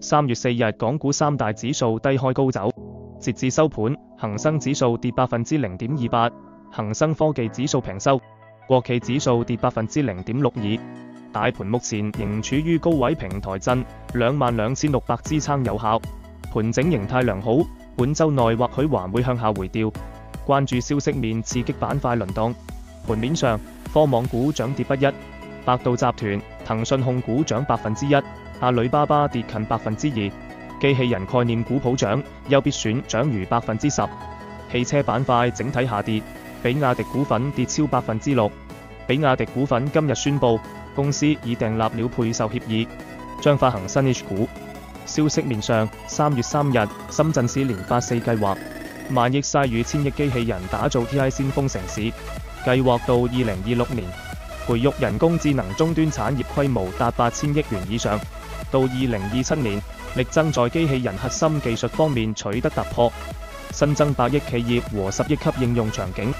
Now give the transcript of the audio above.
3月4日，港股三大指數低開高走，截至收盤，恒生指數跌0.28%，恒生科技指數平收，國企指數跌0.62%。大盤目前仍處於高位平台震，22,600支撐有效，盤整形態良好，本週內或許還會向下回調。關注消息面刺激板塊輪動。盤面上，科網股漲跌不一，百度集團、騰訊控股漲1%，阿里巴巴跌近2%，機器人概念股普漲，優必選漲逾10%。汽車板塊整體下跌，比亞迪股份跌超6%。比亞迪股份今日宣布，公司已訂立了配售協議，將發行新 H 股。消息面上，3月3日，深圳市連發4計劃，1萬億嘥與1000億機器人打造 TI 先鋒城市，計劃到2026年，培育人工智能終端產業規模達8000億元以上，到2027年，力爭在機器人核心技術方面取得突破，新增100億企業和10億級應用場景。